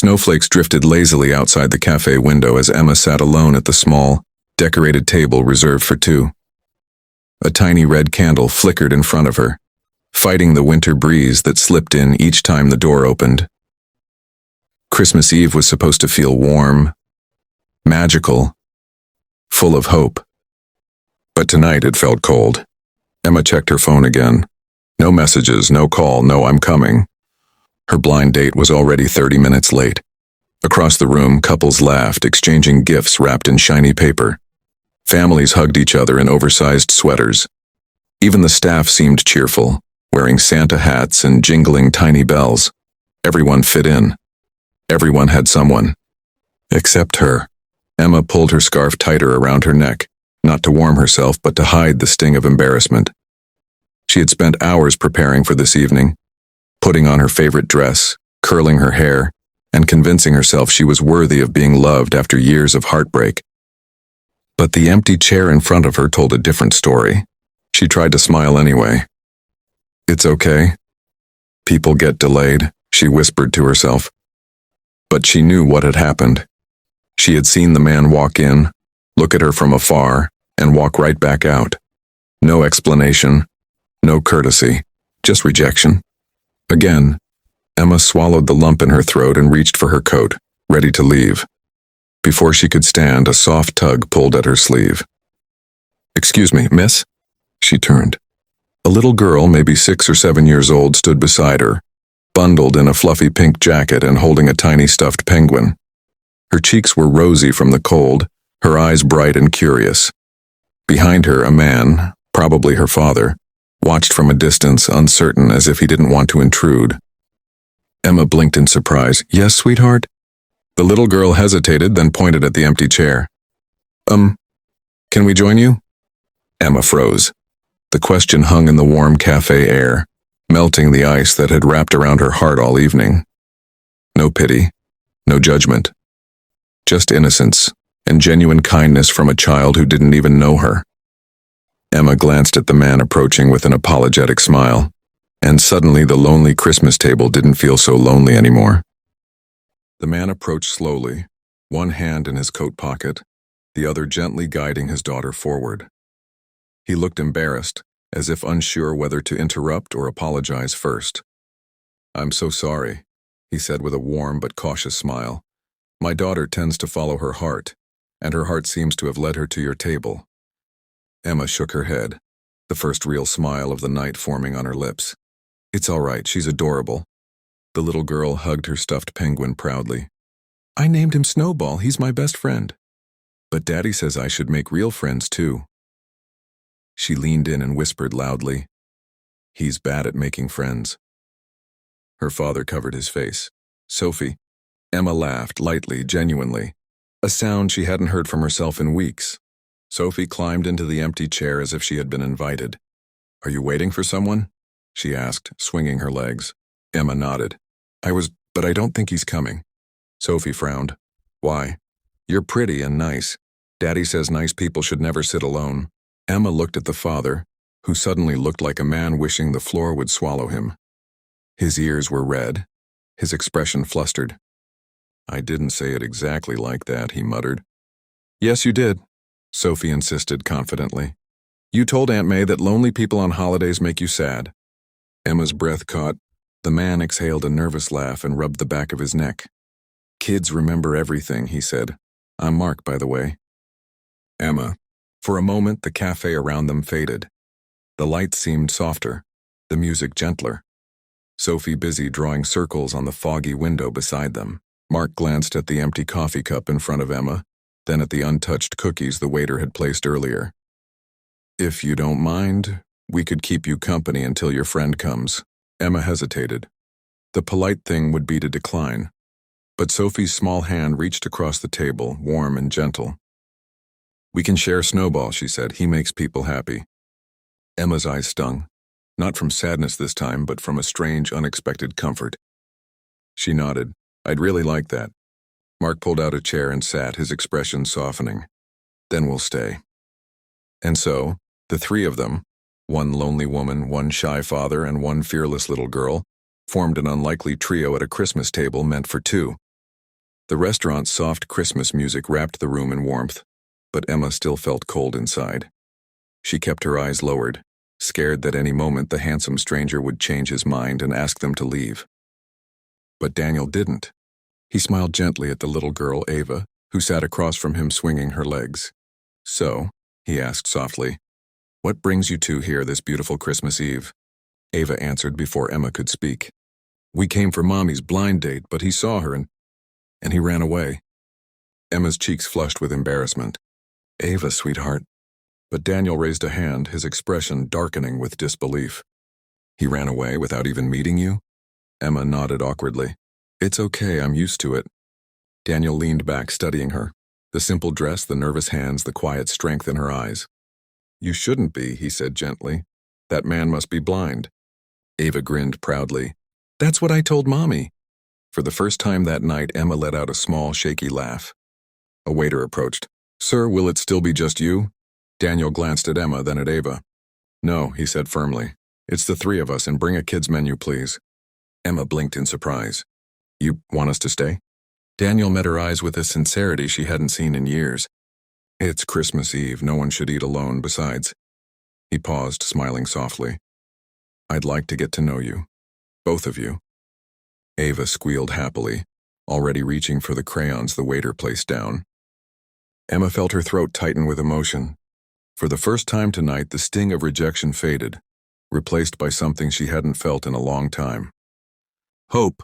Snowflakes drifted lazily outside the cafe window as Emma sat alone at the small, decorated table reserved for two. A tiny red candle flickered in front of her, fighting the winter breeze that slipped in each time the door opened. Christmas Eve was supposed to feel warm, magical, full of hope. But tonight it felt cold. Emma checked her phone again. No messages, no call, no I'm coming. Her blind date was already 30 minutes late. Across the room, couples laughed, exchanging gifts wrapped in shiny paper. Families hugged each other in oversized sweaters. Even the staff seemed cheerful, wearing Santa hats and jingling tiny bells. Everyone fit in. Everyone had someone. Except her. Emma pulled her scarf tighter around her neck, not to warm herself but to hide the sting of embarrassment. She had spent hours preparing for this evening, putting on her favorite dress, curling her hair, and convincing herself she was worthy of being loved after years of heartbreak. But the empty chair in front of her told a different story. She tried to smile anyway. It's okay. People get delayed, she whispered to herself. But she knew what had happened. She had seen the man walk in, look at her from afar, and walk right back out. No explanation, no courtesy, just rejection. Again, Emma swallowed the lump in her throat and reached for her coat, ready to leave. Before she could stand, a soft tug pulled at her sleeve. "Excuse me, miss?" She turned. A little girl, maybe 6 or 7 years old, stood beside her, bundled in a fluffy pink jacket and holding a tiny stuffed penguin. Her cheeks were rosy from the cold, her eyes bright and curious. Behind her, a man, probably her father, watched from a distance, uncertain, as if he didn't want to intrude. Emma blinked in surprise. "Yes, sweetheart?" The little girl hesitated, then pointed at the empty chair. Can we join you?" Emma froze. The question hung in the warm cafe air, melting the ice that had wrapped around her heart all evening. No pity, no judgment. Just innocence and genuine kindness from a child who didn't even know her. Emma glanced at the man approaching with an apologetic smile, and suddenly the lonely Christmas table didn't feel so lonely anymore. The man approached slowly, one hand in his coat pocket, the other gently guiding his daughter forward. He looked embarrassed, as if unsure whether to interrupt or apologize first. "I'm so sorry," he said with a warm but cautious smile. "My daughter tends to follow her heart, and her heart seems to have led her to your table." Emma shook her head, the first real smile of the night forming on her lips. "It's all right, she's adorable." The little girl hugged her stuffed penguin proudly. "I named him Snowball, he's my best friend. But Daddy says I should make real friends too." She leaned in and whispered loudly, "He's bad at making friends." Her father covered his face. "Sophie." Emma laughed, lightly, genuinely, a sound she hadn't heard from herself in weeks. Sophie climbed into the empty chair as if she had been invited. "Are you waiting for someone?" she asked, swinging her legs. Emma nodded. But I don't think he's coming." Sophie frowned. "Why?" "You're pretty and nice. Daddy says nice people should never sit alone." Emma looked at the father, who suddenly looked like a man wishing the floor would swallow him. His ears were red, his expression flustered. "I didn't say it exactly like that," he muttered. "Yes, you did," Sophie insisted confidently. "You told Aunt May that lonely people on holidays make you sad." Emma's breath caught. The man exhaled a nervous laugh and rubbed the back of his neck. "Kids remember everything," he said. "I'm Mark, by the way." Emma. For a moment, the cafe around them faded. The lights seemed softer, the music gentler. Sophie busy drawing circles on the foggy window beside them. Mark glanced at the empty coffee cup in front of Emma, then at the untouched cookies the waiter had placed earlier. "If you don't mind, we could keep you company until your friend comes." Emma hesitated. The polite thing would be to decline, but Sophie's small hand reached across the table, warm and gentle. "We can share Snowball," she said. "He makes people happy." Emma's eyes stung, not from sadness this time, but from a strange, unexpected comfort. She nodded. "I'd really like that." Mark pulled out a chair and sat, his expression softening. "Then we'll stay." And so, the three of them, one lonely woman, one shy father, and one fearless little girl, formed an unlikely trio at a Christmas table meant for two. The restaurant's soft Christmas music wrapped the room in warmth, but Emma still felt cold inside. She kept her eyes lowered, scared that any moment the handsome stranger would change his mind and ask them to leave. But Daniel didn't. He smiled gently at the little girl, Ava, who sat across from him swinging her legs. "So," he asked softly, "what brings you two here this beautiful Christmas Eve?" Ava answered before Emma could speak. "We came for Mommy's blind date, but he saw her and he ran away." Emma's cheeks flushed with embarrassment. "Ava, sweetheart." But Daniel raised a hand, his expression darkening with disbelief. "He ran away without even meeting you?" Emma nodded awkwardly. "It's okay, I'm used to it." Daniel leaned back, studying her. The simple dress, the nervous hands, the quiet strength in her eyes. "You shouldn't be," he said gently. "That man must be blind." Ava grinned proudly. "That's what I told Mommy." For the first time that night, Emma let out a small, shaky laugh. A waiter approached. "Sir, will it still be just you?" Daniel glanced at Emma, then at Ava. "No," he said firmly. "It's the three of us, and bring a kid's menu, please." Emma blinked in surprise. "You want us to stay?" Daniel met her eyes with a sincerity she hadn't seen in years. "It's Christmas Eve. No one should eat alone. Besides," he paused, smiling softly, "I'd like to get to know you. Both of you." Ava squealed happily, already reaching for the crayons the waiter placed down. Emma felt her throat tighten with emotion. For the first time tonight, the sting of rejection faded, replaced by something she hadn't felt in a long time. Hope.